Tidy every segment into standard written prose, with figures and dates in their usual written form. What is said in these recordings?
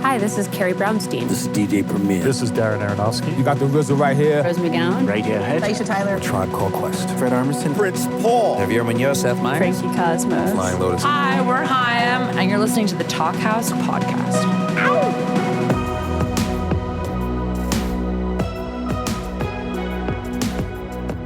Hi, this is Carrie Brownstein. This is DJ Premier. This is Darren Aronofsky. You got the RZA right here. Rose McGowan. Radiohead. Aisha Tyler. Tribe Called Quest. Fred Armisen. Fritz Paul. Javier Munoz. Seth Meyers. Frankie Cosmos. Flying Lotus. Hi, we're Chaim, and you're listening to the Talkhouse Podcast.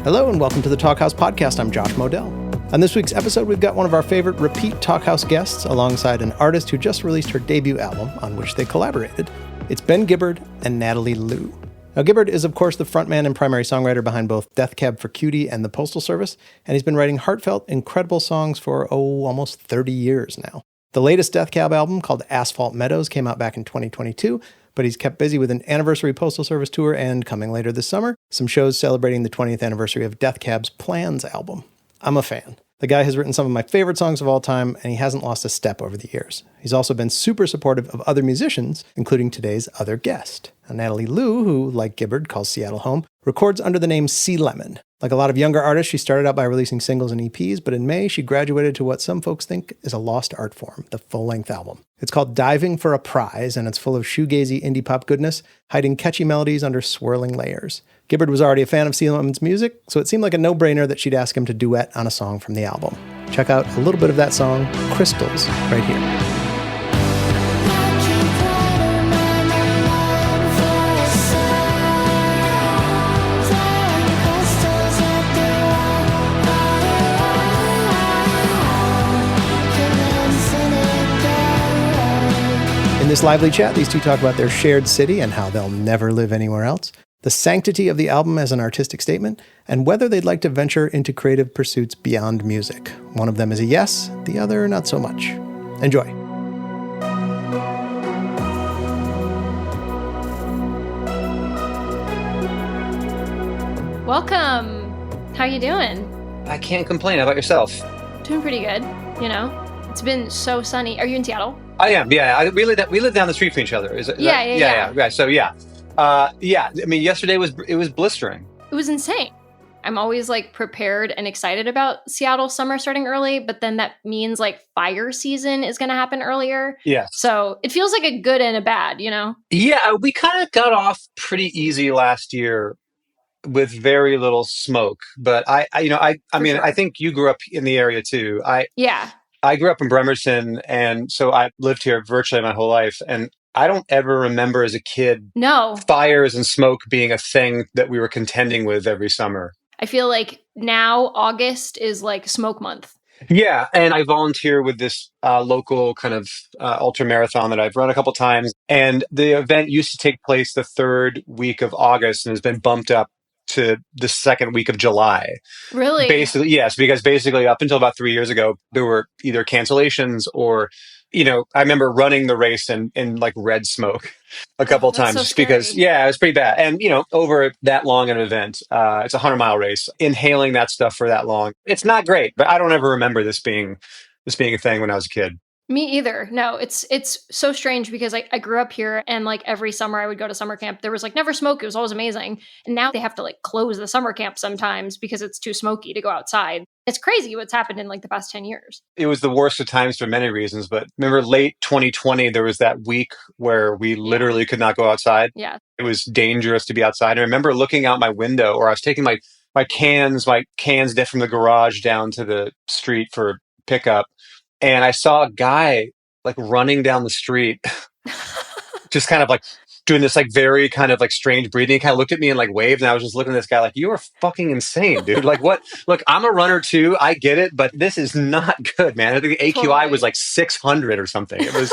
Hello and welcome to the Talkhouse Podcast. I'm Josh Modell. On this week's episode, we've got one of our favorite repeat Talkhouse guests alongside an artist who just released her debut album on which they collaborated. It's Ben Gibbard and Natalie Lew. Now, Gibbard is, of course, the frontman and primary songwriter behind both Death Cab for Cutie and the Postal Service, and he's been writing heartfelt, incredible songs for, almost 30 years now. The latest Death Cab album, called Asphalt Meadows, came out back in 2022, but he's kept busy with an anniversary Postal Service tour and, coming later this summer, some shows celebrating the 20th anniversary of Death Cab's Plans album. I'm a fan. The guy has written some of my favorite songs of all time, and he hasn't lost a step over the years. He's also been super supportive of other musicians, including today's other guest. Now, Natalie Lew, who, like Gibbard, calls Seattle home, records under the name Sea Lemon. Like a lot of younger artists, she started out by releasing singles and EPs, but in May, she graduated to what some folks think is a lost art form, the full-length album. It's called Diving for a Prize, and it's full of shoegazy indie pop goodness, hiding catchy melodies under swirling layers. Gibbard was already a fan of Sea Lemon's music, so it seemed like a no-brainer that she'd ask him to duet on a song from the album. Check out a little bit of that song, Crystals, right here. In this lively chat, these two talk about their shared city and how they'll never live anywhere else, the sanctity of the album as an artistic statement, and whether they'd like to venture into creative pursuits beyond music. One of them is a yes, the other not so much. Enjoy. Welcome. How you doing? I can't complain. How about yourself? Doing pretty good, you know. It's been so sunny. Are you in Seattle? I am, yeah. We live down the street from each other. Yeah. Right. So yeah. I mean, yesterday was blistering. It was insane. I'm always like prepared and excited about Seattle summer starting early, but then that means like fire season is going to happen earlier. Yeah. So it feels like a good and a bad, you know? Yeah, we kind of got off pretty easy last year with very little smoke. But I mean, sure. I think you grew up in the area too. Yeah. I grew up in Bremerton, and so I lived here virtually my whole life. And I don't ever remember as a kid fires and smoke being a thing that we were contending with every summer. I feel like now August is like smoke month. Yeah, and I volunteer with this local kind of ultra marathon that I've run a couple times. And the event used to take place the third week of August and has been bumped up to the second week of July. Really? Basically, yes, because basically up until about 3 years ago, there were either cancellations or, I remember running the race in like red smoke a couple times so just because, it was pretty bad. And, over that long an event, it's a 100-mile race, inhaling that stuff for that long. It's not great, but I don't ever remember this being a thing when I was a kid. Me either. No, it's so strange because I grew up here and like every summer I would go to summer camp. There was like never smoke. It was always amazing. And now they have to like close the summer camp sometimes because it's too smoky to go outside. It's crazy what's happened in like the past 10 years. It was the worst of times for many reasons. But remember late 2020, there was that week where we literally could not go outside. Yeah. It was dangerous to be outside. I remember looking out my window, or I was taking my cans from the garage down to the street for pickup. And I saw a guy like running down the street, just kind of like doing this like very kind of like strange breathing. He kind of looked at me and like waved. And I was just looking at this guy like, you are fucking insane, dude. Like what? Look, I'm a runner too. I get it, but this is not good, man. I think the AQI was like 600 or something. It was,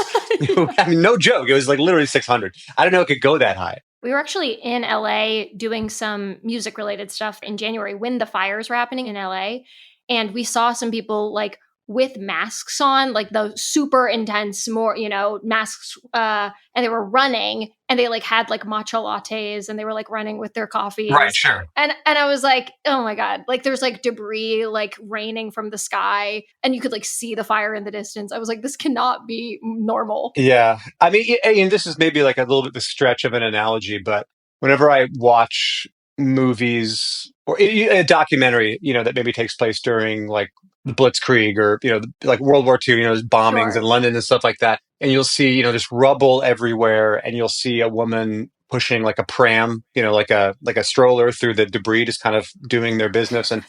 I mean, no joke. It was like literally 600. I don't know it could go that high. We were actually in LA doing some music related stuff in January when the fires were happening in LA. And we saw some people like with masks on, like the super intense, masks, and they were running and they like had like matcha lattes and they were like running with their coffees. Right, sure. And I was like, oh my God, like there's like debris like raining from the sky and you could like see the fire in the distance. I was like, this cannot be normal. Yeah. I mean, this is maybe like a little bit the stretch of an analogy, but whenever I watch movies or a documentary, that maybe takes place during like the Blitzkrieg or, like World War II, there's bombings in Sure. London and stuff like that. And you'll see, just rubble everywhere. And you'll see a woman pushing like a pram, like a stroller through the debris, just kind of doing their business. And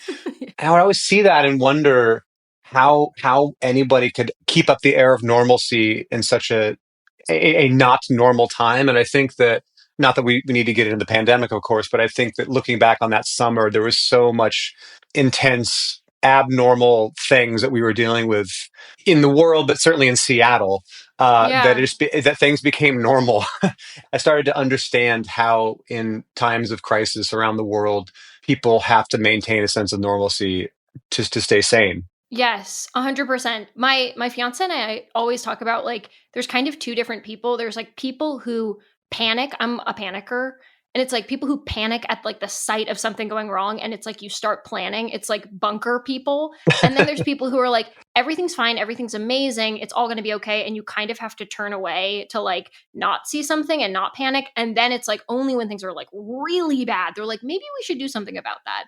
I would always see that and wonder how anybody could keep up the air of normalcy in such a not normal time. And I think that, not that we need to get into the pandemic, of course, but I think that looking back on that summer, there was so much intense, abnormal things that we were dealing with in the world, but certainly in Seattle, Yeah. that things became normal. I started to understand how in times of crisis around the world, people have to maintain a sense of normalcy to stay sane. Yes, 100%. My fiance and I always talk about like there's kind of two different people. There's like people who panic. I'm a panicker. And it's like people who panic at like the sight of something going wrong and it's like you start planning. It's like bunker people. And then there's people who are like everything's fine, everything's amazing, it's all going to be okay, and you kind of have to turn away to like not see something and not panic. And then it's like only when things are like really bad, they're like maybe we should do something about that.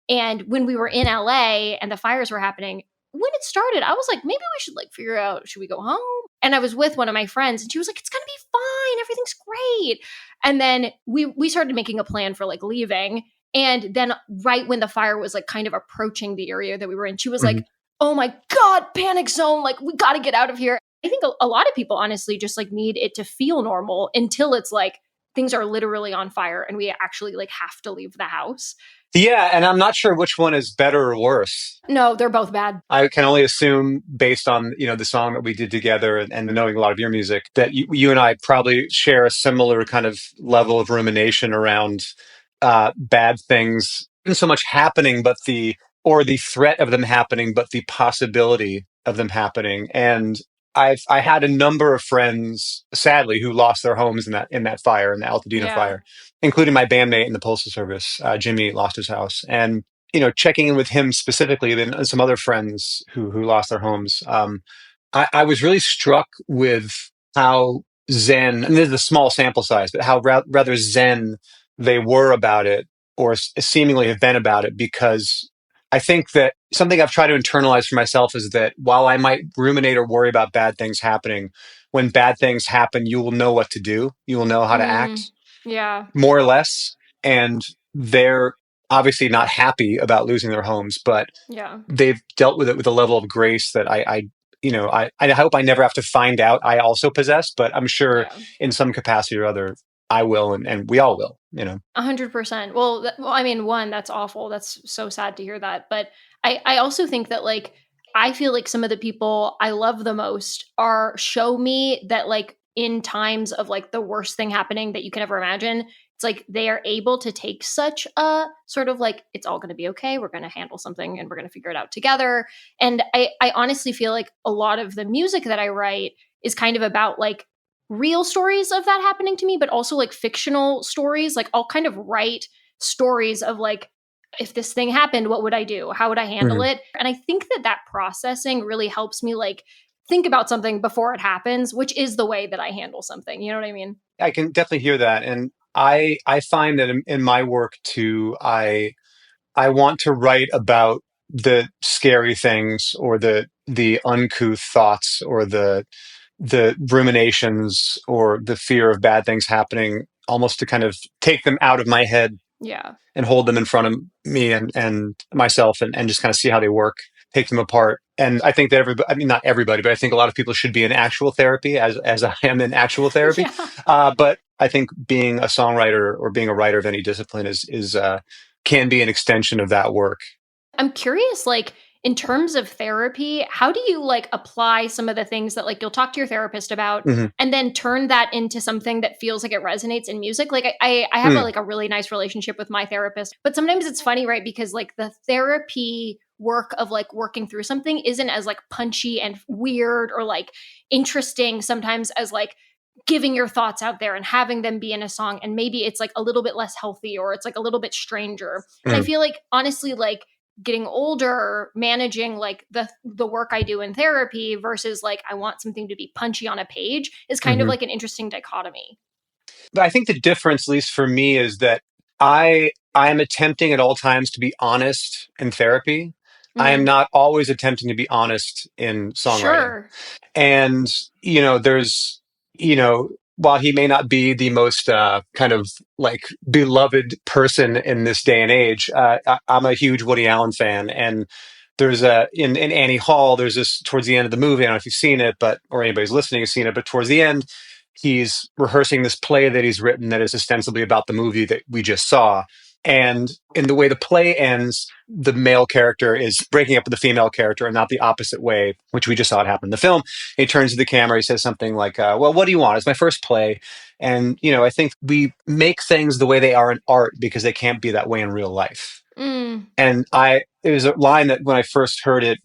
And when we were in LA and the fires were happening, when it started, I was like, maybe we should like figure out, should we go home? And I was with one of my friends and she was like, it's going to be fine. Everything's great. And then we started making a plan for like leaving. And then right when the fire was like kind of approaching the area that we were in, she was like, oh my God, panic zone. Like we got to get out of here. I think a lot of people honestly just like need it to feel normal until it's like things are literally on fire and we actually like have to leave the house. Yeah, and I'm not sure which one is better or worse. No, they're both bad. I can only assume based on, the song that we did together and knowing a lot of your music that you and I probably share a similar kind of level of rumination around bad things, not so much happening, but the threat of them happening, but the possibility of them happening. And I had a number of friends, sadly, who lost their homes in that fire, in the Altadena fire, including my bandmate in the Postal Service. Jimmy lost his house, and checking in with him specifically, then some other friends who lost their homes. I was really struck with how zen, and this is a small sample size, but how rather zen they were about it, or seemingly have been about it, because I think that something I've tried to internalize for myself is that while I might ruminate or worry about bad things happening, when bad things happen, you will know what to do. You will know how to act, more or less. And they're obviously not happy about losing their homes, but they've dealt with it with a level of grace that I hope I never have to find out I also possess, but I'm sure in some capacity or other, I will, and we all will, 100%. Well, I mean, one, that's awful. That's so sad to hear that. But I also think that like, I feel like some of the people I love the most show me that like in times of like the worst thing happening that you can ever imagine, it's like they are able to take such a sort of like, it's all going to be okay. We're going to handle something and we're going to figure it out together. And I honestly feel like a lot of the music that I write is kind of about like real stories of that happening to me, but also like fictional stories. Like I'll kind of write stories of like, if this thing happened, what would I do? How would I handle it? And I think that processing really helps me like think about something before it happens, which is the way that I handle something. You know what I mean? I can definitely hear that. And I find that in my work too, I want to write about the scary things or the uncouth thoughts or the ruminations or the fear of bad things happening, almost to kind of take them out of my head and hold them in front of me and myself and just kind of see how they work, take them apart. And I think that not everybody, but I think a lot of people should be in actual therapy as I am in actual therapy. But I think being a songwriter or being a writer of any discipline is can be an extension of that work. I'm curious, like, in terms of therapy, how do you like apply some of the things that like you'll talk to your therapist about and then turn that into something that feels like it resonates in music? Like I have a really nice relationship with my therapist, but sometimes it's funny, right? Because like the therapy work of like working through something isn't as like punchy and weird or like interesting sometimes as like giving your thoughts out there and having them be in a song. And maybe it's like a little bit less healthy or it's like a little bit stranger. And I feel like honestly, like getting older, managing like the work I do in therapy versus like I want something to be punchy on a page is kind of like an interesting dichotomy. But I think the difference, at least for me, is that I I am attempting at all times to be honest in therapy. I am Mm. not always attempting to be honest in songwriting. Sure. And, there's, while he may not be the most kind of like beloved person in this day and age, I'm a huge Woody Allen fan. And there's in Annie Hall, there's this towards the end of the movie. I don't know if you've seen it, or anybody's listening has seen it, but towards the end, he's rehearsing this play that he's written that is ostensibly about the movie that we just saw. And in the way the play ends, the male character is breaking up with the female character and not the opposite way, which we just saw it happen in the film. He turns to the camera, he says something like, well, what do you want? It's my first play. And, I think we make things the way they are in art because they can't be that way in real life. Mm. And it was a line that when I first heard it,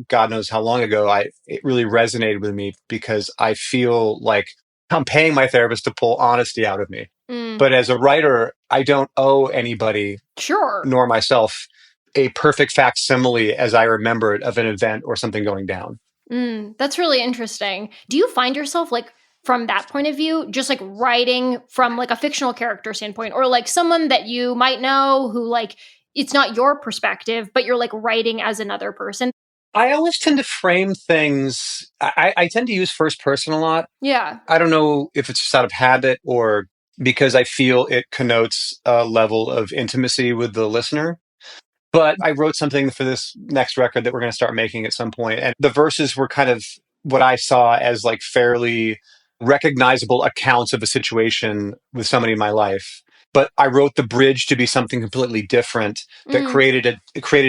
God knows how long ago, it really resonated with me because I feel like I'm paying my therapist to pull honesty out of me. Mm. But as a writer, I don't owe anybody, Sure, nor myself, a perfect facsimile as I remember it of an event or something going down. That's really interesting. Do you find yourself like from that point of view, just like writing from like a fictional character standpoint or like someone that you might know who like, it's not your perspective, but you're like writing as another person? I always tend to frame things. I tend to use first person a lot. Yeah. I don't know if it's just out of habit or because I feel it connotes a level of intimacy with the listener. But I wrote something for this next record that we're going to start making at some point. And the verses were kind of what I saw as like fairly recognizable accounts of a situation with somebody in my life. But I wrote the bridge to be something completely different that created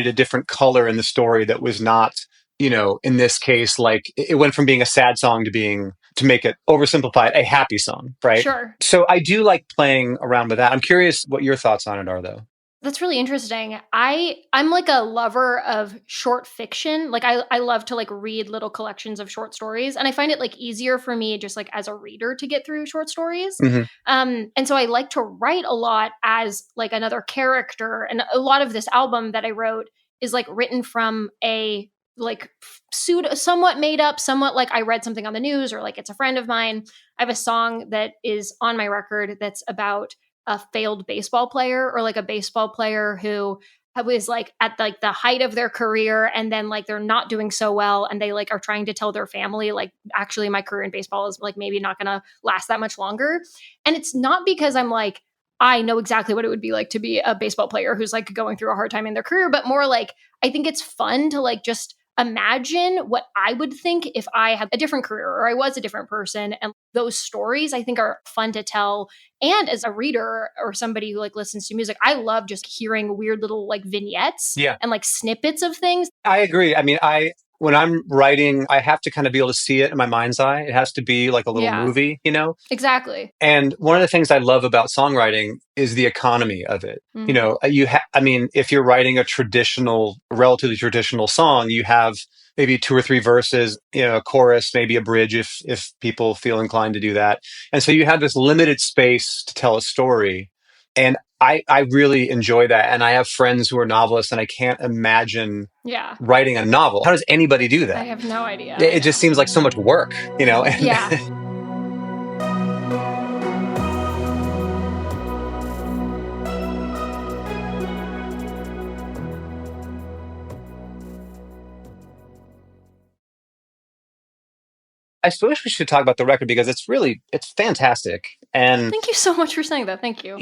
a different color in the story that was not, in this case, like it went from being a sad song to make it oversimplified, a happy song, right? Sure. So I do like playing around with that. I'm curious what your thoughts on it are, though. That's really interesting. I'm like a lover of short fiction. Like I love to like read little collections of short stories, and I find it like easier for me just like as a reader to get through short stories. Mm-hmm. And so I like to write a lot as like another character. And a lot of this album that I wrote is like written from a like somewhat made up, somewhat like I read something on the news or like it's a friend of mine. I have a song that is on my record that's about a failed baseball player or like a baseball player who was like at like the height of their career and then like they're not doing so well and they like are trying to tell their family like actually my career in baseball is like maybe not gonna last that much longer. And it's not because I'm like I know exactly what it would be like to be a baseball player who's like going through a hard time in their career, but more like I think it's fun to like just imagine what I would think if I had a different career or I was a different person. And those stories I think are fun to tell. And as a reader or somebody who like listens to music, I love just hearing weird little like vignettes and like snippets of things. I agree. I mean, when I'm writing, I have to kind of be able to see it in my mind's eye. It has to be like a little movie, Exactly. And one of the things I love about songwriting is the economy of it. Mm-hmm. If you're writing a relatively traditional song, you have maybe 2 or 3 verses, a chorus, maybe a bridge if people feel inclined to do that. And so you have this limited space to tell a story. And I really enjoy that. And I have friends who are novelists and I can't imagine writing a novel. How does anybody do that? I have no idea. It just seems like so much work, And yeah. I suppose we should talk about the record because it's fantastic. And thank you so much for saying that. Thank you.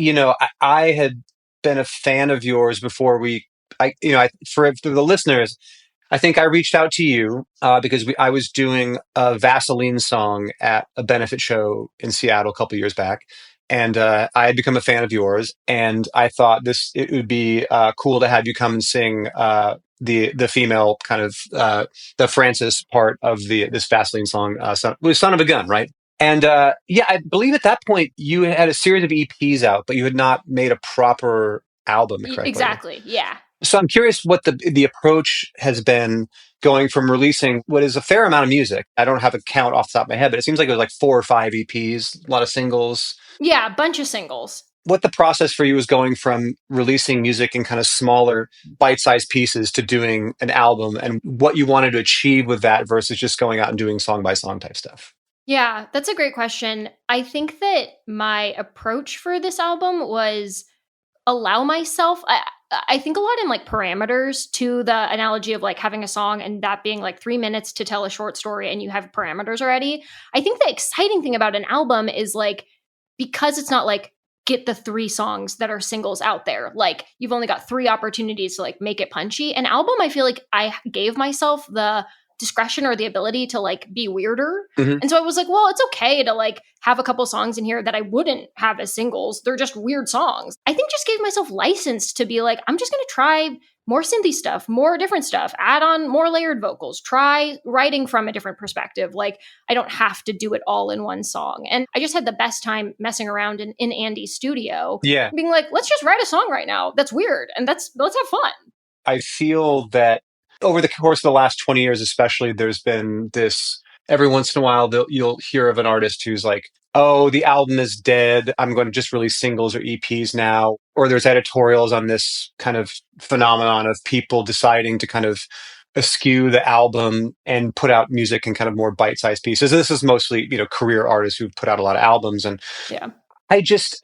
I had been a fan of yours before for the listeners, I think I reached out to you because I was doing a Vaseline song at a benefit show in Seattle a couple of years back. And I had become a fan of yours. And I thought it would be cool to have you come and sing the female kind of the Francis part of this Vaseline song, Son of a Gun, right? And I believe at that point you had a series of EPs out, but you had not made a proper album correctly. Exactly, yeah. So I'm curious what the approach has been going from releasing what is a fair amount of music. I don't have a count off the top of my head, but it seems like it was like 4 or 5 EPs, a lot of singles. Yeah, a bunch of singles. What the process for you was going from releasing music in kind of smaller bite-sized pieces to doing an album and what you wanted to achieve with that versus just going out and doing song by song type stuff? Yeah, that's a great question. I think that my approach for this album was allow myself, I think a lot in like parameters, to the analogy of like having a song and that being like 3 minutes to tell a short story and you have parameters already. I think the exciting thing about an album is like, because it's not like get the 3 songs that are singles out there. Like you've only got 3 opportunities to like make it punchy. An album, I feel like I gave myself the discretion or the ability to like be weirder. Mhm. And so I was like, well, it's okay to like have a couple songs in here that I wouldn't have as singles. They're just weird songs. I think just gave myself license to be like, I'm just going to try more synthy stuff, more different stuff, add on more layered vocals, try writing from a different perspective. Like I don't have to do it all in one song. And I just had the best time messing around in Andy's studio, Yeah. being like, let's just write a song right now. That's weird. And let's have fun. I feel that over the course of the last 20 years, especially, there's been this, every once in a while, you'll hear of an artist who's like, oh, the album is dead. I'm going to just release singles or EPs now. Or there's editorials on this kind of phenomenon of people deciding to kind of eschew the album and put out music in kind of more bite-sized pieces. This is mostly, career artists who've put out a lot of albums. And Yeah. I just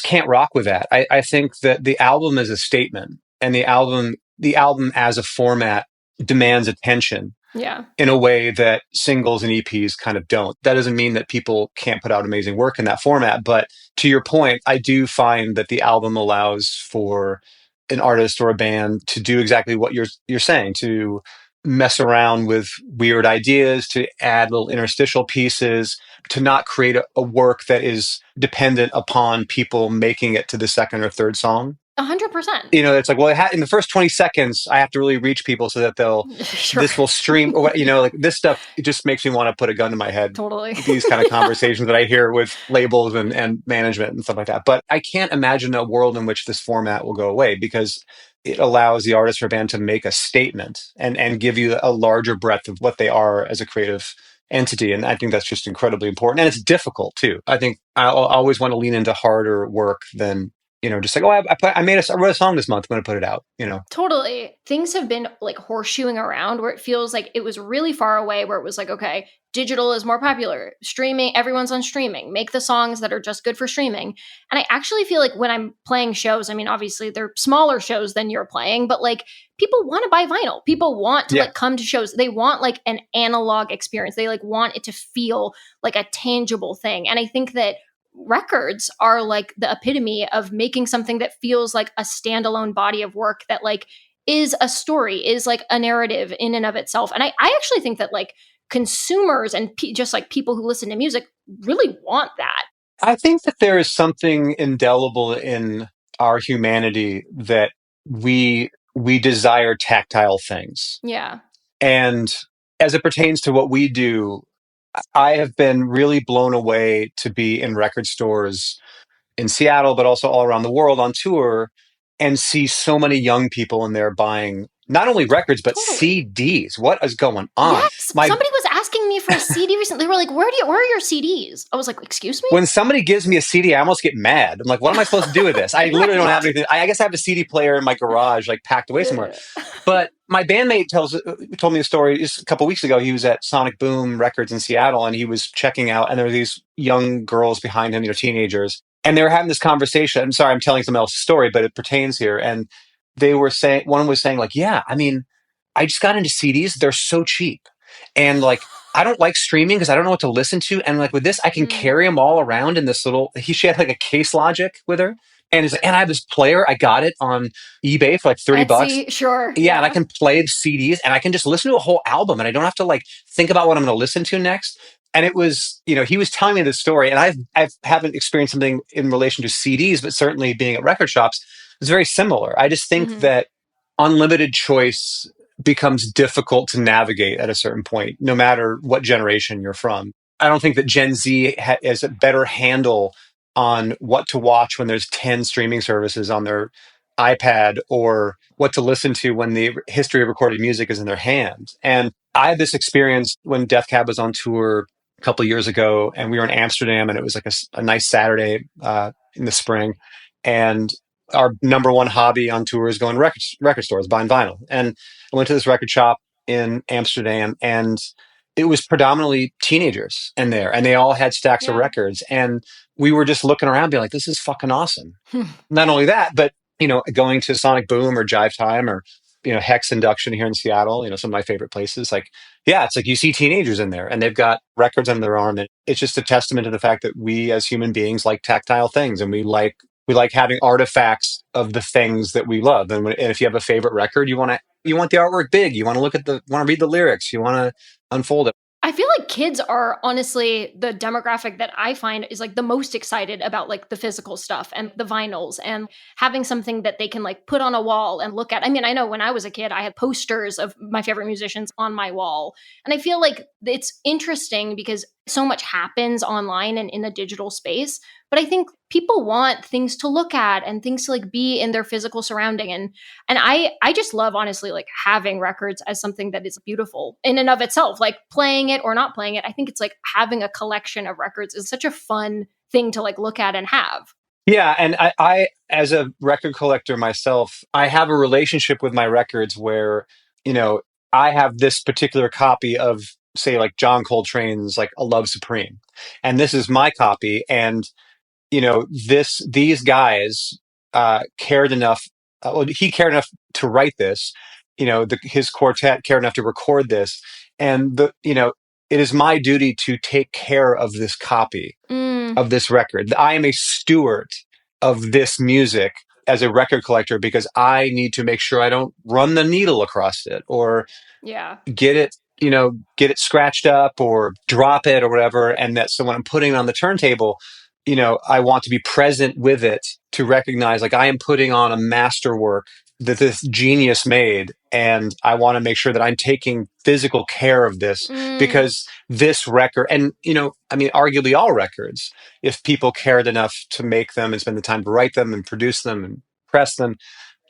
can't rock with that. I think that the album is a statement, and the album as a format demands attention Yeah. in a way that singles and EPs kind of don't. That doesn't mean that people can't put out amazing work in that format. But to your point, I do find that the album allows for an artist or a band to do exactly what you're saying, to mess around with weird ideas, to add little interstitial pieces, to not create a work that is dependent upon people making it to the second or third song. 100%. It's like, well, in the first 20 seconds, I have to really reach people so that Sure. this will stream, or like this stuff, it just makes me want to put a gun to my head. Totally. These kind of conversations that I hear with labels and management and stuff like that. But I can't imagine a world in which this format will go away, because it allows the artist or band to make a statement and give you a larger breadth of what they are as a creative entity. And I think that's just incredibly important. And it's difficult too. I think I'll always want to lean into harder work than, just like, oh, I wrote a song this month, I'm going to put it out, Totally. Things have been like horseshoeing around where it feels like it was really far away, where it was like, okay, digital is more popular. Streaming, everyone's on streaming. Make the songs that are just good for streaming. And I actually feel like when I'm playing shows, I mean, obviously they're smaller shows than you're playing, but like people want to buy vinyl. People want to like come to shows. They want like an analog experience. They like want it to feel like a tangible thing. And I think that records are like the epitome of making something that feels like a standalone body of work that like is a story, is like a narrative in and of itself. And I actually think that like consumers and just like people who listen to music really want that. I think that there is something indelible in our humanity that we desire tactile things. Yeah. And as it pertains to what we do, I have been really blown away to be in record stores in Seattle, but also all around the world on tour, and see so many young people in there buying not only records, but CDs. What is going on? Yes. Somebody was asking me for a CD recently. They were like, where are your CDs? I was like, excuse me? When somebody gives me a CD, I almost get mad. I'm like, what am I supposed to do with this? I literally don't have anything. I guess I have a CD player in my garage, like packed away somewhere. But my bandmate told me a story just a couple of weeks ago. He was at Sonic Boom Records in Seattle, and he was checking out, and there were these young girls behind him, teenagers, and they were having this conversation. I'm sorry, I'm telling someone else's story, but it pertains here. And they were saying, one was saying like, yeah, I mean, I just got into CDs. They're so cheap. And like, I don't like streaming because I don't know what to listen to. And like with this, I can carry them all around in this little, she had like a Case Logic with her. And it's like, and I have this player. I got it on eBay for like $30. Sure. Yeah. And I can play the CDs and I can just listen to a whole album, and I don't have to like think about what I'm going to listen to next. And it was, he was telling me this story, and I haven't experienced something in relation to CDs, but certainly being at record shops, it's very similar. I just think that unlimited choice becomes difficult to navigate at a certain point, no matter what generation you're from. I don't think that Gen Z has a better handle on what to watch when there's 10 streaming services on their iPad, or what to listen to when the history of recorded music is in their hand. And I had this experience when Death Cab was on tour a couple of years ago, and we were in Amsterdam, and it was like a nice Saturday in the spring. And our number one hobby on tour is going to record stores, buying vinyl. And I went to this record shop in Amsterdam, and it was predominantly teenagers in there, and they all had stacks of Yeah. records. And we were just looking around being like, this is fucking awesome. Not only that, but, going to Sonic Boom or Jive Time or, Hex Induction here in Seattle, some of my favorite places. Like, yeah, it's like you see teenagers in there and they've got records under their arm. And it's just a testament to the fact that we as human beings like tactile things, and we like having artifacts of the things that we love. And if you have a favorite record, you want the artwork big. You want to read the lyrics. You want to unfold it. I feel like kids are honestly the demographic that I find is like the most excited about like the physical stuff and the vinyls and having something that they can like put on a wall and look at. I mean, I know when I was a kid, I had posters of my favorite musicians on my wall. And I feel like it's interesting because so much happens online and in the digital space. But I think people want things to look at and things to like be in their physical surrounding. And I just love, honestly, like having records as something that is beautiful in and of itself, like playing it or not playing it. I think it's like having a collection of records is such a fun thing to like look at and have. Yeah, and I, as a record collector myself, I have a relationship with my records where, I have this particular copy of, say, like John Coltrane's like A Love Supreme, and this is my copy, and these guys cared enough. He cared enough to write this. His quartet cared enough to record this, and it is my duty to take care of this copy of this record. I am a steward of this music as a record collector because I need to make sure I don't run the needle across it or get it scratched up or drop it or whatever. And so when I'm putting it on the turntable, I want to be present with it to recognize like I am putting on a masterwork that this genius made. And I want to make sure that I'm taking physical care of this because this record, and, arguably all records, if people cared enough to make them and spend the time to write them and produce them and press them,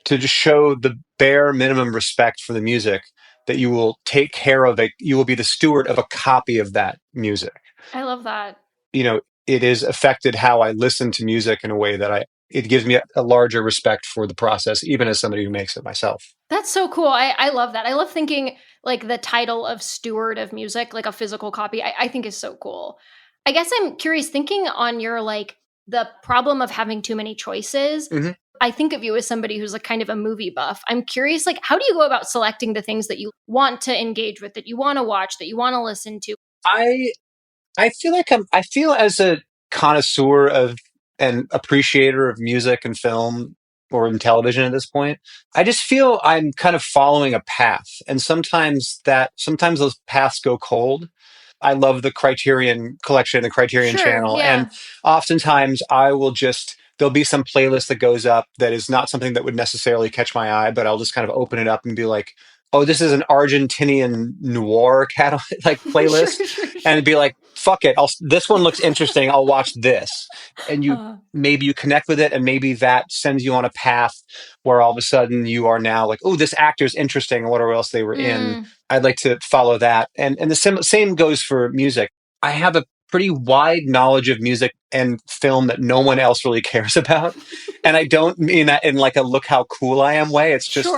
to just show the bare minimum respect for the music, that you will take care of it. You will be the steward of a copy of that music. I love that. It has affected how I listen to music in a way that it gives me a larger respect for the process, even as somebody who makes it myself. That's so cool. I love that. I love thinking like the title of steward of music, like a physical copy, I think is so cool. I guess I'm curious, thinking on your like the problem of having too many choices. Mm-hmm. I think of you as somebody who's like kind of a movie buff. I'm curious, like, how do you go about selecting the things that you want to engage with, that you want to watch, that you want to listen to? I feel like I feel as a connoisseur of and appreciator of music and film or in television at this point, I just feel I'm kind of following a path. And sometimes those paths go cold. I love the Criterion collection, the Criterion channel. Yeah. And oftentimes there'll be some playlist that goes up that is not something that would necessarily catch my eye, but I'll just kind of open it up and be like, oh, this is an Argentinian noir like playlist. And it'd be like, fuck it. This one looks interesting. I'll watch this. And maybe you connect with it, and maybe that sends you on a path where all of a sudden you are now like, oh, this actor's interesting and whatever else they were in. I'd like to follow that. And the same goes for music. I have a pretty wide knowledge of music and film that no one else really cares about. And I don't mean that in like a look how cool I am way. It's just,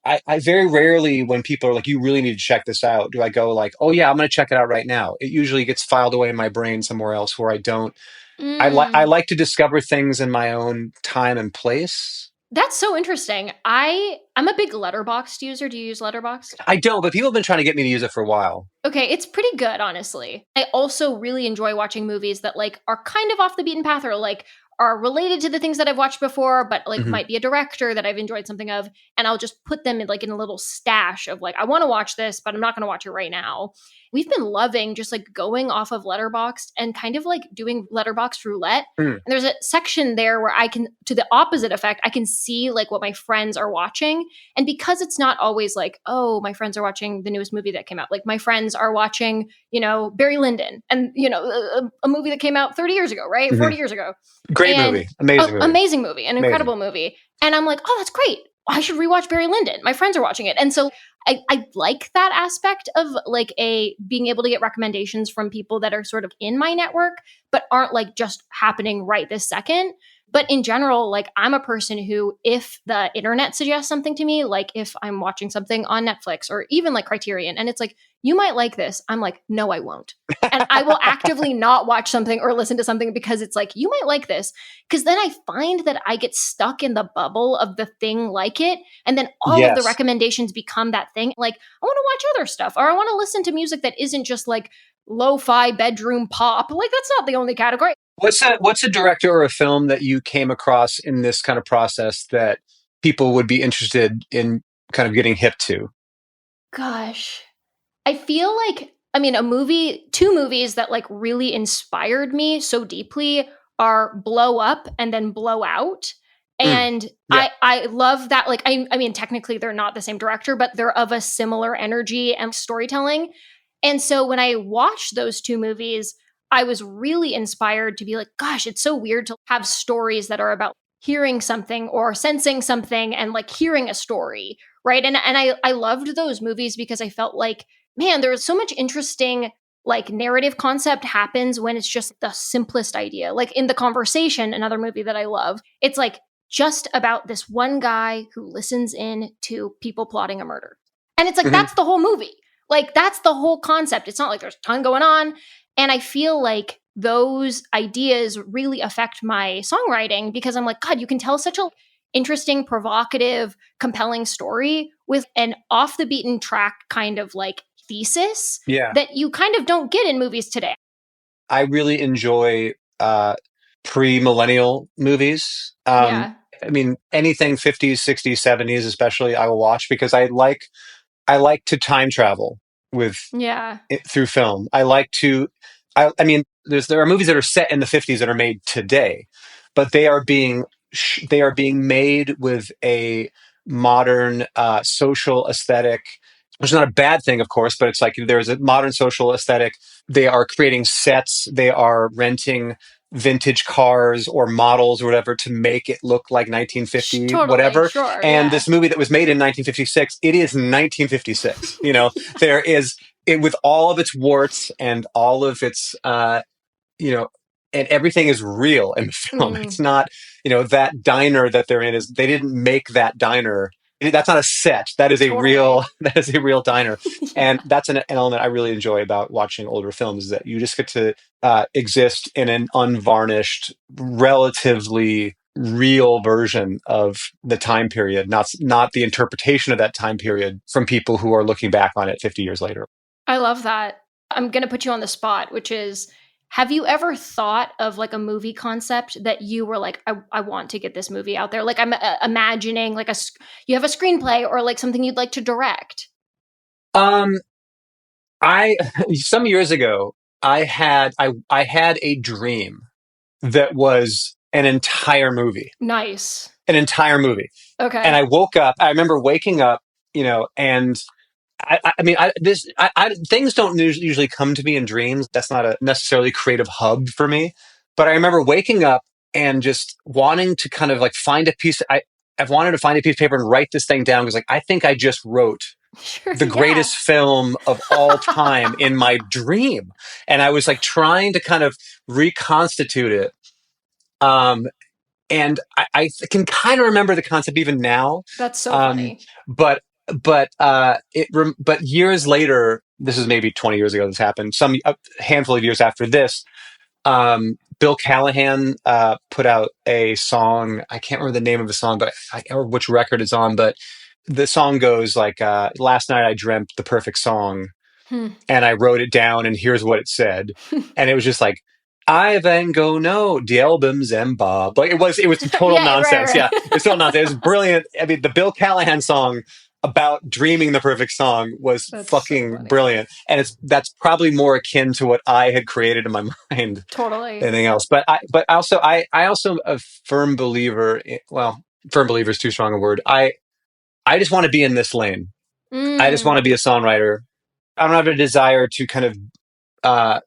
I very rarely, when people are like, you really need to check this out, do I go like, oh yeah, I'm going to check it out right now. It usually gets filed away in my brain somewhere else where I don't. I like to discover things in my own time and place. That's so interesting. I'm a big Letterboxd user. Do you use Letterboxd? I don't, but people have been trying to get me to use it for a while. Okay, it's pretty good, honestly. I also really enjoy watching movies that like are kind of off the beaten path or like are related to the things that I've watched before, but like might be a director that I've enjoyed something of. And I'll just put them in a little stash of like, I want to watch this, but I'm not going to watch it right now. We've been loving just like going off of Letterboxd and kind of like doing Letterboxd roulette. And there's a section there where I can, to the opposite effect, I can see like what my friends are watching. And because it's not always like, oh, my friends are watching the newest movie that came out. Like my friends are watching, Barry Lyndon and, a movie that came out 30 years ago, right? 40 years ago. Great movie. Amazing movie. Amazing movie. An incredible movie. And I'm like, oh, that's great. I should rewatch Barry Lyndon. My friends are watching it. And so I like that aspect of like being able to get recommendations from people that are sort of in my network, but aren't like just happening right this second. But in general, like I'm a person who, if the internet suggests something to me, like if I'm watching something on Netflix or even like Criterion, and it's like, you might like this, I'm like, no, I won't. And I will actively not watch something or listen to something because it's like, you might like this. Because then I find that I get stuck in the bubble of the thing like it. And then all of the recommendations become that thing. Like, I want to watch other stuff, or I want to listen to music that isn't just like lo-fi bedroom pop. Like, that's not the only category. What's a director or a film that you came across in this kind of process that people would be interested in kind of getting hip to? Gosh, I feel like, I mean, two movies that like really inspired me so deeply are Blow Up and then Blow Out. And I love that. Like, I mean, technically they're not the same director, but they're of a similar energy and storytelling. And so when I watched those two movies, I was really inspired to be like, gosh, it's so weird to have stories that are about hearing something or sensing something and like hearing a story, right? And I loved those movies because I felt like, man, there was so much interesting like narrative concept happens when it's just the simplest idea. Like in The Conversation, another movie that I love, it's like just about this one guy who listens in to people plotting a murder. And it's like, that's the whole movie. Like that's the whole concept. It's not like there's a ton going on. And I feel like those ideas really affect my songwriting because I'm like, God, you can tell such a interesting, provocative, compelling story with an off the beaten track kind of like thesis that you kind of don't get in movies today. I really enjoy pre-millennial movies. I mean, anything 50s, 60s, 70s, especially, I will watch because I like to time travel through film. I like to. I mean, there are movies that are set in the 50s that are made today, but they are being made with a modern social aesthetic, which is not a bad thing, of course, but it's like there's a modern social aesthetic. They are creating sets. They are renting vintage cars or models or whatever to make it look like 1950, whatever. Sure, and this movie that was made in 1956, it is 1956. You know, there is it with all of its warts and all of its, and everything is real in the film. It's not, that diner that they're in they didn't make that diner. That's not a set. That is a real diner. And that's an element I really enjoy about watching older films is that you just get to exist in an unvarnished, relatively real version of the time period, not the interpretation of that time period from people who are looking back on it 50 years later. I love that. I'm going to put you on the spot, which is, have you ever thought of like a movie concept that you were like, I want to get this movie out there? Like I'm imagining like you have a screenplay or like something you'd like to direct. Some years ago, I had a dream that was an entire movie. Nice. An entire movie. Okay. And I woke up. I remember waking up, and things don't usually come to me in dreams. That's not a necessarily creative hub for me. But I remember waking up and just wanting to kind of like find a piece. I've wanted to find a piece of paper and write this thing down because like I think I just wrote the greatest film of all time in my dream, and I was like trying to kind of reconstitute it. And I can kind of remember the concept even now. That's so funny. But years later, this is maybe 20 years ago this happened, a handful of years after this, Bill Callahan put out a song. I can't remember the name of the song, or which record it's on, but the song goes like, last night I dreamt the perfect song and I wrote it down and here's what it said. And it was just like, I then go no the albums and Bob. Like it was total nonsense. Right. Yeah, it's total nonsense. It was brilliant. I mean, the Bill Callahan song about dreaming the perfect song was fucking brilliant, and that's probably more akin to what I had created in my mind. Totally. Than anything else. But I also am a firm believer. Firm believer is too strong a word. I just want to be in this lane. I just want to be a songwriter. I don't have a desire to kind of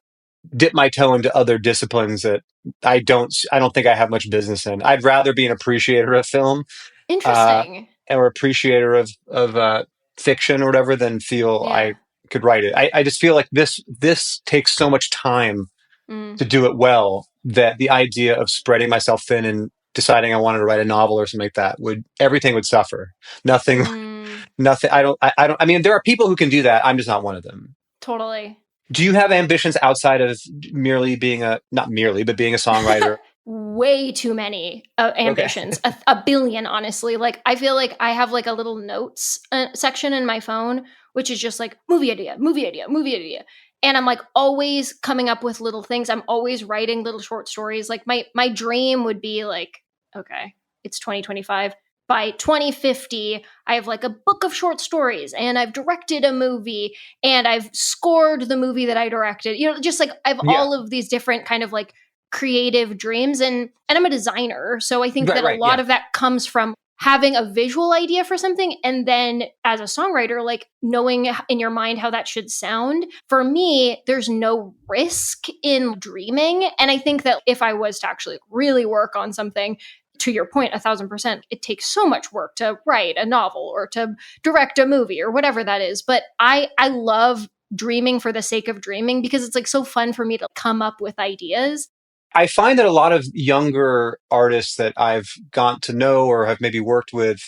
dip my toe into other disciplines that I don't think I have much business in. I'd rather be an appreciator of film. Interesting. Or appreciator of fiction or whatever than feel I could write it. I just feel like this takes so much time to do it well that the idea of spreading myself thin and deciding I wanted to write a novel or something like that, everything would suffer. Nothing, Mm, nothing. I mean, there are people who can do that. I'm just not one of them. totally. Do you have ambitions outside of merely being not merely, but being a songwriter? Way too many ambitions. Okay. A billion, honestly. Like, I feel like I have like a little notes section in my phone, which is just like movie idea, movie idea, movie idea. And I'm like always coming up with little things. I'm always writing little short stories. Like my dream would be like, okay, it's 2025. By 2050, I have like a book of short stories and I've directed a movie and I've scored the movie that I directed. You know, just like I have Yeah. all of these different kind of like creative dreams, and I'm a designer. So I think that a lot yeah. of that comes from having a visual idea for something and then as a songwriter, like knowing in your mind how that should sound. For me, there's no risk in dreaming. And I think that if I was to actually really work on something, to your point, 1,000%, it takes so much work to write a novel or to direct a movie or whatever that is. But I love dreaming for the sake of dreaming because it's like so fun for me to come up with ideas. I find that a lot of younger artists that I've gotten to know or have maybe worked with,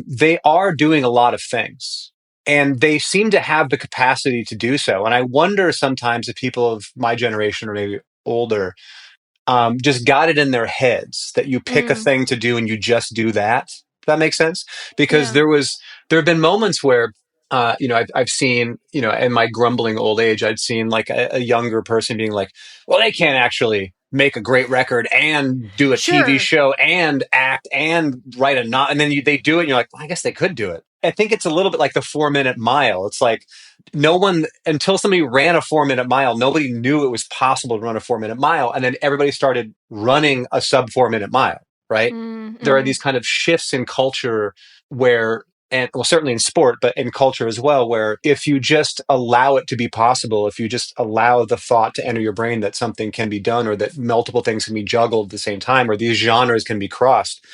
they are doing a lot of things and they seem to have the capacity to do so. And I wonder sometimes if people of my generation or maybe older just got it in their heads that you pick a thing to do and you just do that. Does that make sense? Because there have been moments where, I've seen, in my grumbling old age, I'd seen like a younger person being like, well, they can't actually make a great record and do a TV show and act and write a novel. And then they do it and you're like, well, I guess they could do it. I think it's a little bit like the 4-minute mile. It's like no one, until somebody ran a 4-minute mile, nobody knew it was possible to run a 4-minute mile. And then everybody started running a sub 4-minute mile, right? Mm-hmm. There are these kind of shifts in culture where, and well, certainly in sport, but in culture as well, where if you just allow it to be possible, if you just allow the thought to enter your brain that something can be done or that multiple things can be juggled at the same time, or these genres can be crossed,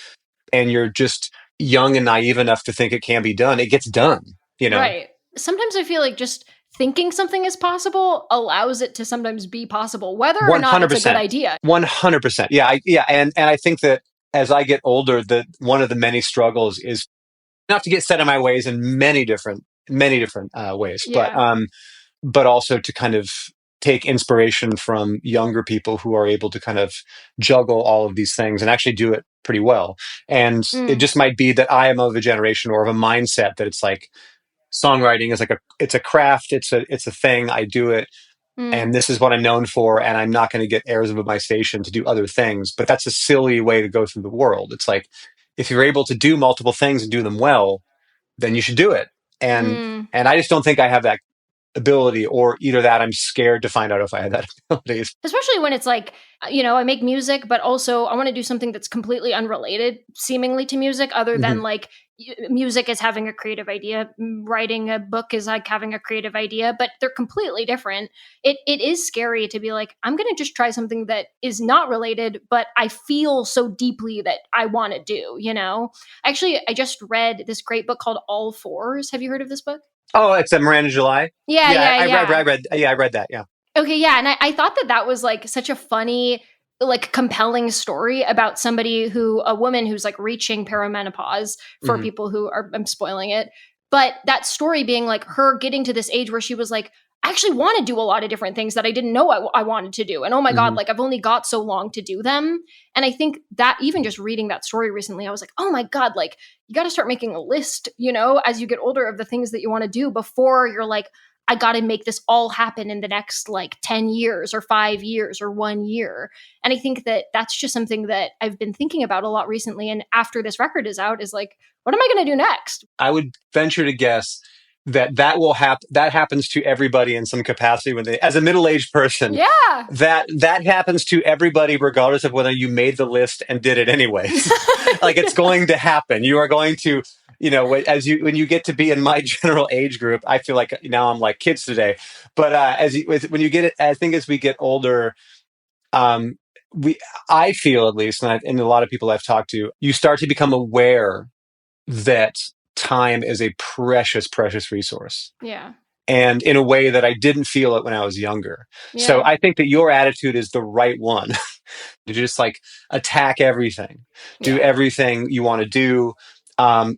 and you're just young and naive enough to think it can be done, it gets done, Right. Sometimes I feel like just thinking something is possible allows it to sometimes be possible, whether or not it's a good idea. 100%. Yeah. And I think that as I get older, that one of the many struggles is not to get set in my ways in many different ways, but also to kind of take inspiration from younger people who are able to kind of juggle all of these things and actually do it pretty well. And it just might be that I am of a generation or of a mindset that it's like songwriting is like it's a craft, it's a thing, I do it, and this is what I'm known for, and I'm not going to get heirs of my station to do other things. But that's a silly way to go through the world. It's like if you're able to do multiple things and do them well, then you should do it. And I just don't think I have that ability, or either that I'm scared to find out if I have that ability. Especially when it's like, I make music, but also I want to do something that's completely unrelated seemingly to music, other than like music is having a creative idea, writing a book is like having a creative idea, but they're completely different. It is scary to be like, I'm going to just try something that is not related, but I feel so deeply that I want to do, Actually, I just read this great book called All Fours. Have you heard of this book? Oh, it's a Miranda July. Yeah. I read that. Yeah. Okay, yeah, and I thought that was like such a funny, like compelling story about a woman who's like reaching perimenopause for people who are, I'm spoiling it, but that story being like her getting to this age where she was like, I actually want to do a lot of different things that I didn't know I wanted to do. And oh my God, like I've only got so long to do them. And I think that even just reading that story recently, I was like, oh my God, like you got to start making a list, as you get older of the things that you want to do before you're like, I got to make this all happen in the next like 10 years or 5 years or 1 year. And I think that that's just something that I've been thinking about a lot recently. And after this record is out is like, what am I going to do next? I would venture to guess that will happen. That happens to everybody in some capacity as a middle-aged person. Yeah. That happens to everybody, regardless of whether you made the list and did it anyways. Like it's going to happen. You are going to, when you get to be in my general age group, I feel like now I'm like kids today. But when you get it, I think as we get older, I feel at least, and a lot of people I've talked to, you start to become aware that time is a precious, precious resource. Yeah. And in a way that I didn't feel it when I was younger. Yeah. So I think that your attitude is the right one. to just like attack everything, do Yeah. everything you want to do.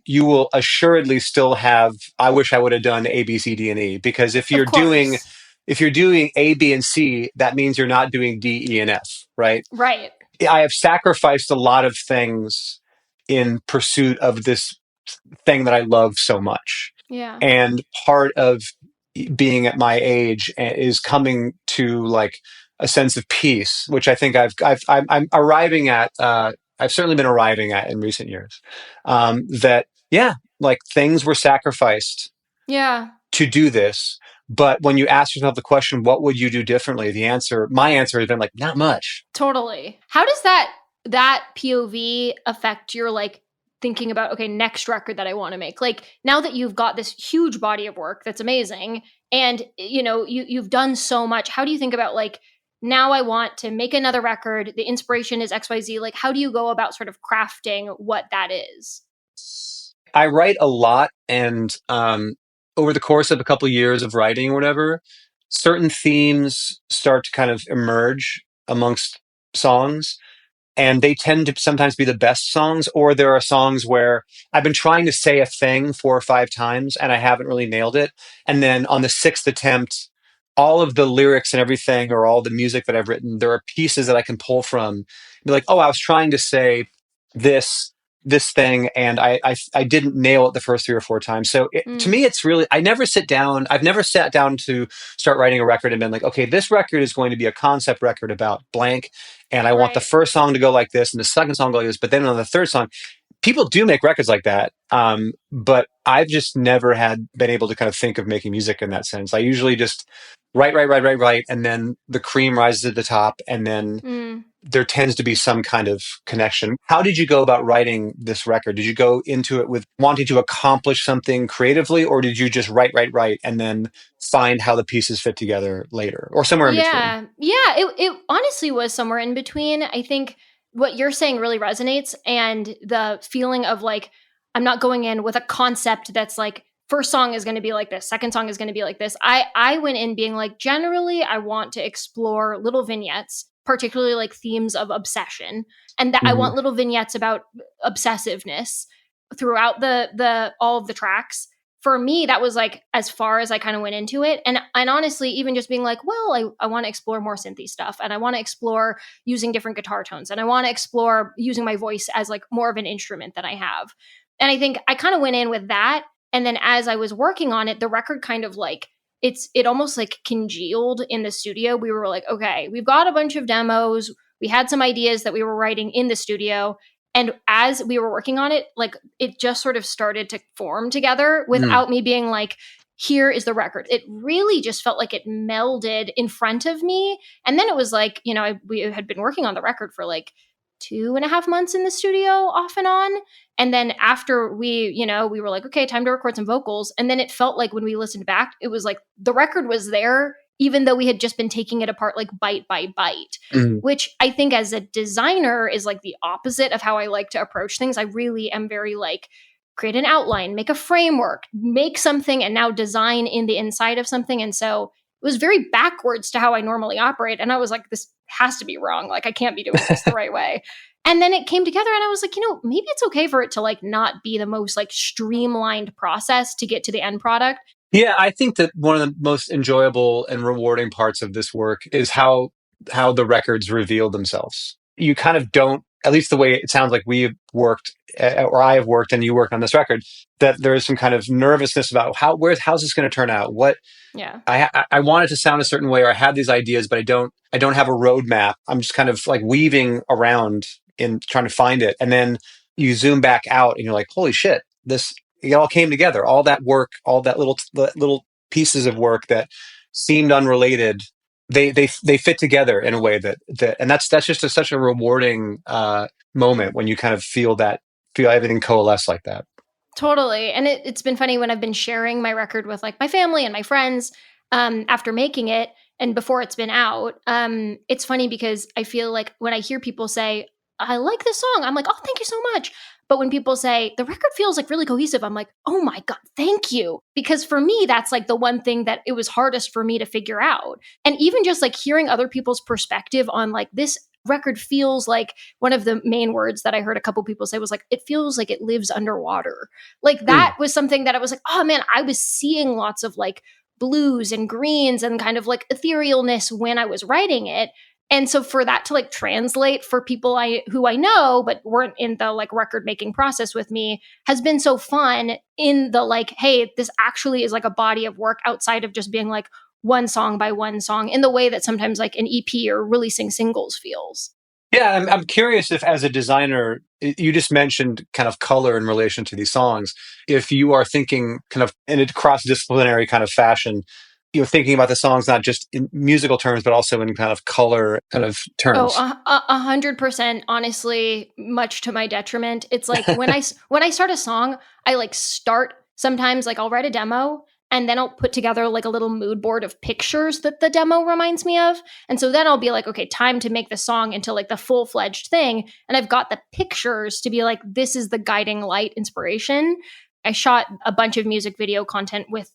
You will assuredly still have, I wish I would have done A, B, C, D, and E, because Of course. if you're doing A, B, and C, that means you're not doing D, E, and F, right? Right. I have sacrificed a lot of things in pursuit of this thing that I love so much. Yeah. And part of being at my age is coming to like a sense of peace, which I think I'm arriving at. I've certainly been arriving at in recent years. That yeah, like things were sacrificed Yeah. to do this. But when you ask yourself the question, what would you do differently? My answer has been like, not much. Totally. How does that POV affect your like thinking about, okay, next record that I want to make? Like now that you've got this huge body of work that's amazing and you've done so much, how do you think about like, now I want to make another record, the inspiration is XYZ, like how do you go about sort of crafting what that is? I write a lot, and over the course of a couple of years of writing or whatever, certain themes start to kind of emerge amongst songs, and they tend to sometimes be the best songs, or there are songs where I've been trying to say a thing 4 or 5 times and I haven't really nailed it. And then on the sixth attempt, all of the lyrics and everything, or all the music that I've written, there are pieces that I can pull from. Be like, oh, I was trying to say this thing, and I didn't nail it the first 3 or 4 times. So to me, it's really, I've never sat down to start writing a record and been like, okay, this record is going to be a concept record about blank, and I want the first song to go like this and the second song to go like this, but then on the third song, people do make records like that. But I've just never been able to kind of think of making music in that sense. I usually just write, and then the cream rises to the top, and then there tends to be some kind of connection. How did you go about writing this record? Did you go into it with wanting to accomplish something creatively, or did you just write, and then find how the pieces fit together later, or somewhere in between? Yeah, it honestly was somewhere in between. I think what you're saying really resonates, and the feeling of like, I'm not going in with a concept that's like, first song is going to be like this, second song is going to be like this. I went in being like, generally, I want to explore little vignettes, particularly like themes of obsession, and that I want little vignettes about obsessiveness throughout the all of the tracks. For me, that was like as far as I kind of went into it. And honestly, even just being like, well, I want to explore more synthy stuff, and I want to explore using different guitar tones, and I want to explore using my voice as like more of an instrument than I have. And I think I kind of went in with that. And then as I was working on it, the record kind of like, it almost like congealed in the studio. We were like, okay, we've got a bunch of demos. We had some ideas that we were writing in the studio. And as we were working on it, like it just sort of started to form together without me being like, here is the record. It really just felt like it melded in front of me. And then it was like, we had been working on the record for like 2.5 months in the studio off and on. And then after we were like, okay, time to record some vocals. And then it felt like when we listened back, it was like the record was there, even though we had just been taking it apart like bite by bite, which I think as a designer is like the opposite of how I like to approach things. I really am very like, create an outline, make a framework, make something, and now design in the inside of something. And so it was very backwards to how I normally operate. And I was like, this has to be wrong. Like, I can't be doing this the right way. And then it came together, and I was like, maybe it's okay for it to like not be the most like streamlined process to get to the end product. Yeah, I think that one of the most enjoyable and rewarding parts of this work is how the records reveal themselves. You kind of don't, at least the way it sounds like we've worked, or I have worked and you worked on this record, that there is some kind of nervousness about how's this going to turn out? Yeah. I want it to sound a certain way, or I have these ideas, but I don't have a roadmap. I'm just kind of like weaving around in trying to find it. And then you zoom back out and you're like, holy shit, it all came together. All that work, all that little pieces of work that seemed unrelated, they fit together in a way that and that's just such a rewarding moment when you kind of feel everything coalesce like that. Totally. And it's been funny when I've been sharing my record with like my family and my friends after making it and before it's been out. It's funny because I feel like when I hear people say, I like this song, I'm like, oh, thank you so much. But when people say the record feels like really cohesive, I'm like, oh my God, thank you. Because for me, that's like the one thing that it was hardest for me to figure out. And even just like hearing other people's perspective on like this record feels like, one of the main words that I heard a couple people say was like, it feels like it lives underwater. Like that was something that I was like, oh man, I was seeing lots of like blues and greens and kind of like etherealness when I was writing it. And so for that to like translate for people who I know but weren't in the like record making process with me has been so fun in the like, hey, this actually is like a body of work outside of just being like one song by one song, in the way that sometimes like an EP or releasing singles feels. Yeah, I'm curious if, as a designer, you just mentioned kind of color in relation to these songs. If you are thinking kind of in a cross-disciplinary kind of fashion, you're thinking about the songs not just in musical terms, but also in kind of color kind of terms. Oh, 100%. Honestly, much to my detriment. It's like when I start a song, I like start sometimes like I'll write a demo. And then I'll put together like a little mood board of pictures that the demo reminds me of. And so then I'll be like, okay, time to make the song into like the full-fledged thing. And I've got the pictures to be like, this is the guiding light inspiration. I shot a bunch of music video content with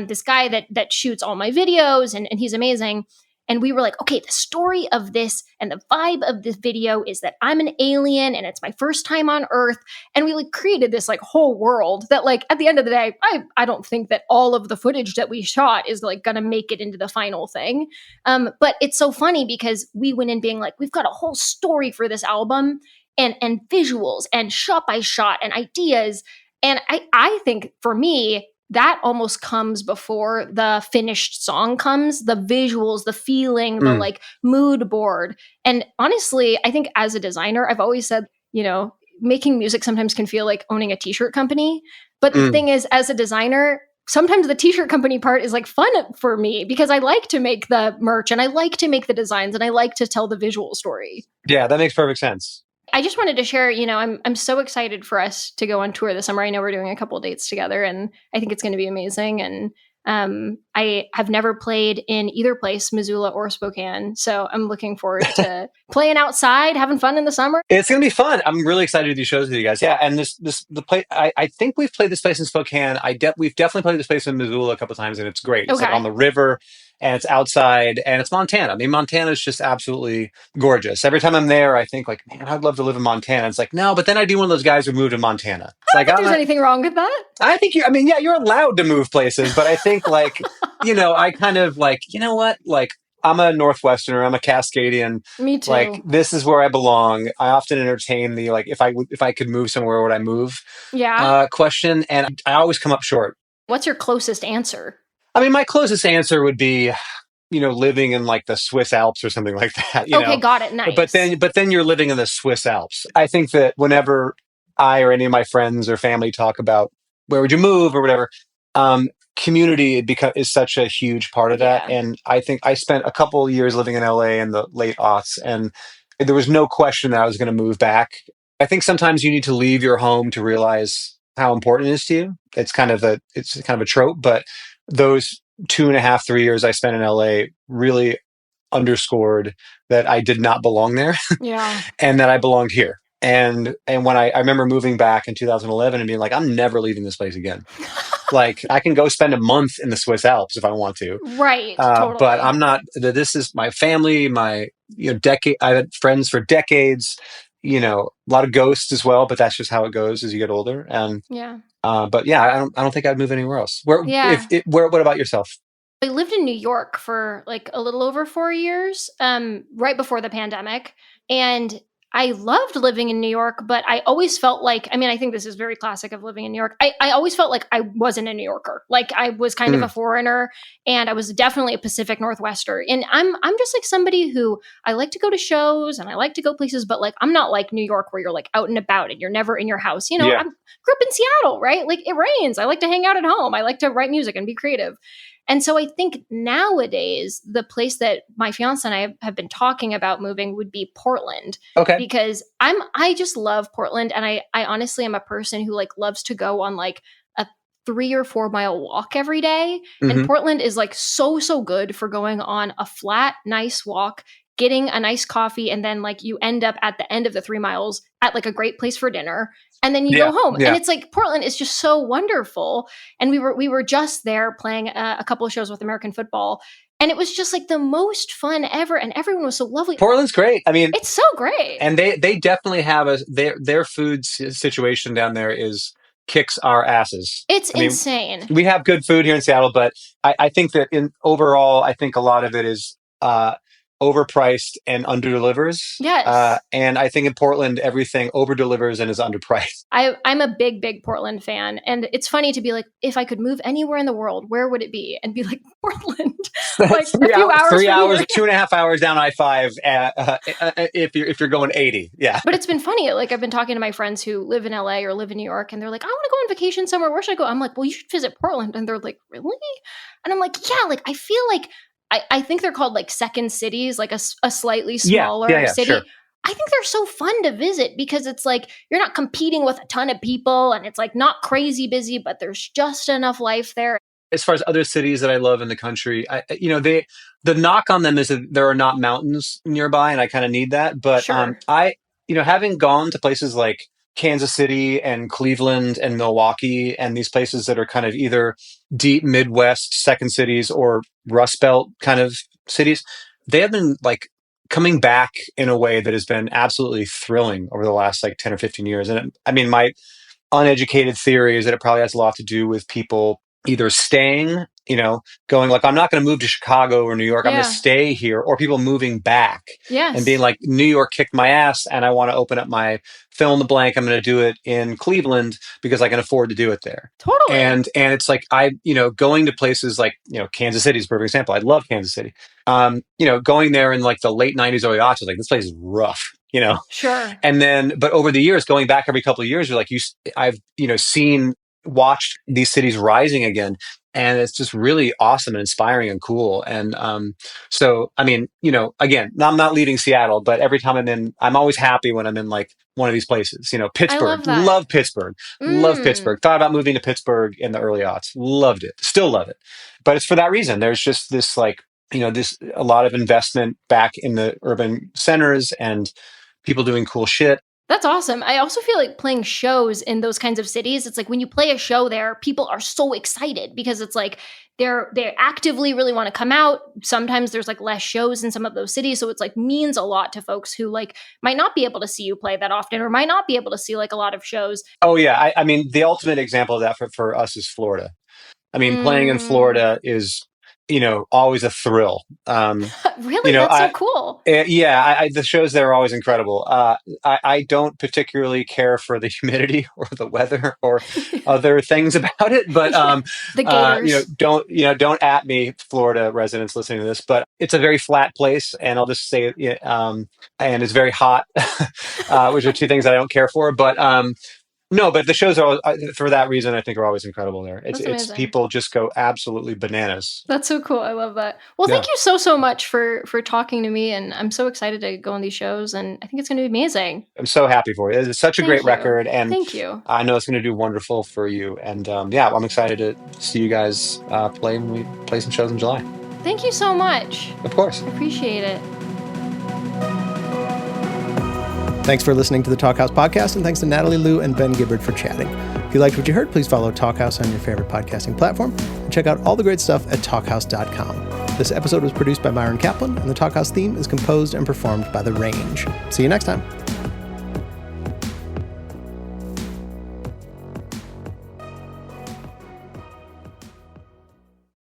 this guy that shoots all my videos, and he's amazing. And we were like, okay, the story of this and the vibe of this video is that I'm an alien and it's my first time on Earth. And we like created this like whole world that like at the end of the day, I don't think that all of the footage that we shot is like gonna make it into the final thing. But it's so funny because we went in being like, we've got a whole story for this album and visuals and shot by shot and ideas. And I think for me, that almost comes before the finished song comes, the visuals, the feeling, the like mood board. And honestly, I think as a designer, I've always said, making music sometimes can feel like owning a t-shirt company. But the thing is, as a designer, sometimes the t-shirt company part is like fun for me because I like to make the merch and I like to make the designs and I like to tell the visual story. Yeah, that makes perfect sense. I just wanted to share, I'm so excited for us to go on tour this summer. I know we're doing a couple of dates together and I think it's going to be amazing. And I have never played in either place, Missoula or Spokane. So I'm looking forward to playing outside, having fun in the summer. It's going to be fun. I'm really excited to do shows with you guys. Yeah. And the play, I think we've played this place in Spokane. We've definitely played this place in Missoula a couple of times and it's great. It's like on the river and it's outside and it's Montana. I mean, Montana is just absolutely gorgeous. Every time I'm there, I think like, man, I'd love to live in Montana. It's like, no, but then I'd be one of those guys who moved to Montana. I don't think there's anything wrong with that. I think you're allowed to move places, but I think like, I kind of like, you know what? Like, I'm a Northwesterner. I'm a Cascadian. Me too. Like, this is where I belong. I often entertain the, like, if I could move somewhere, would I move? Yeah. Question. And I always come up short. What's your closest answer? I mean, my closest answer would be, living in like the Swiss Alps or something like that. Okay, got it. Nice. But then you're living in the Swiss Alps. I think that whenever I or any of my friends or family talk about where would you move or whatever, community is such a huge part of that. And I think I spent a couple of years living in LA in the late aughts, and there was no question that I was going to move back. I think sometimes you need to leave your home to realize how important it is to you. It's kind of a trope, but those 2.5, 3 years I spent in LA really underscored that I did not belong there. Yeah. And that I belonged here. And when I remember moving back in 2011 and being like, I'm never leaving this place again. Like, I can go spend a month in the Swiss Alps if I want to. Right. Totally. But I'm not, this is my family, decade. I've had friends for decades, a lot of ghosts as well, but that's just how it goes as you get older. And but yeah, I don't think I'd move anywhere else. What about yourself? I lived in New York for like a little over 4 years, right before the pandemic. And I loved living in New York, but I always felt like, I think this is very classic of living in New York. I always felt like I wasn't a New Yorker. Like I was kind of a foreigner, and I was definitely a Pacific Northwester. And I'm just like somebody who, I like to go to shows and I like to go places, but like, I'm not like New York where you're like out and about and you're never in your house. I grew up in Seattle, right? Like it rains. I like to hang out at home. I like to write music and be creative. And so I think nowadays, the place that my fiance and I have been talking about moving would be Portland. Okay. Because I just love Portland. And I honestly am a person who like loves to go on like a 3 or 4 mile walk every day. Mm-hmm. And Portland is like so good for going on a flat, nice walk, getting a nice coffee. And then like you end up at the end of the 3 miles at like a great place for dinner. And then you go home. Yeah. And it's like Portland is just so wonderful. And we were just there playing a couple of shows with American football. And it was just like the most fun ever. And everyone was so lovely. Portland's great. I mean, it's so great. And they definitely have their food situation down there kicks our asses. It's insane. We have good food here in Seattle, but I think that overall, I think a lot of it is overpriced and underdelivers. Yes. And I think in Portland, everything overdelivers and is underpriced. I'm a big, big Portland fan. And it's funny to be like, if I could move anywhere in the world, where would it be? And be like, Portland. Like 3 hours. 3 hours, 2.5 hours down I-5 if you're going 80. Yeah. But it's been funny. Like I've been talking to my friends who live in LA or live in New York, and they're like, I want to go on vacation somewhere. Where should I go? I'm like, well, you should visit Portland. And they're like, really? And I'm like, yeah, like I feel like I think they're called like second cities, like a slightly smaller city. Sure. I think they're so fun to visit because it's like you're not competing with a ton of people, and it's like not crazy busy, but there's just enough life there. As far as other cities that I love in the country, the knock on them is that there are not mountains nearby, and I kind of need that. But Sure. Having gone to places like Kansas City and Cleveland and Milwaukee and these places that are kind of either deep Midwest second cities or Rust Belt kind of cities, they have been like coming back in a way that has been absolutely thrilling over the last like 10 or 15 years. And my uneducated theory is that it probably has a lot to do with people either staying, going like, I'm not going to move to Chicago or New York. I'm going to stay here, or people moving back and being like, New York kicked my ass and I want to open up my fill in the blank. I'm going to do it in Cleveland because I can afford to do it there. Totally. And it's like, going to places like, Kansas City is a perfect example. I love Kansas City. Going there in like the late 90s, early aughts, like this place is rough. Sure. And then, but over the years, going back every couple of years, you're like, I've watched these cities rising again. And it's just really awesome and inspiring and cool. And again, I'm not leaving Seattle, but every time I'm always happy when I'm in like one of these places. Pittsburgh, love Pittsburgh, love Pittsburgh. Thought about moving to Pittsburgh in the early aughts, loved it, still love it. But it's for that reason. There's just this like, a lot of investment back in the urban centers and people doing cool shit. That's awesome. I also feel like playing shows in those kinds of cities, it's like when you play a show there, people are so excited because it's like they actively really want to come out. Sometimes there's like less shows in some of those cities. So it's like means a lot to folks who like might not be able to see you play that often or might not be able to see like a lot of shows. Oh, yeah. The ultimate example of that for us is Florida. Playing in Florida is always a thrill. Really? That's so cool. The shows there are always incredible. I don't particularly care for the humidity or the weather or other things about it, but the gators. Don't at me, Florida residents listening to this, but it's a very flat place, and I'll just say it, and it's very hot, which are two things that I don't care for, but no, but the shows are, for that reason, I think are always incredible there. It's people just go absolutely bananas. That's so cool. I love that. Well, thank you so much for talking to me, and I'm so excited to go on these shows, and I think it's going to be amazing. I'm so happy for you. It's such a great record, and thank you. I know it's going to do wonderful for you, and I'm excited to see you guys play when we play some shows in July. Thank you so much. Of course. I appreciate it. Thanks for listening to the Talkhouse Podcast, and thanks to Natalie Lew and Ben Gibbard for chatting. If you liked what you heard, please follow Talkhouse on your favorite podcasting platform, and check out all the great stuff at talkhouse.com. This episode was produced by Myron Kaplan, and the Talkhouse theme is composed and performed by The Range. See you next time.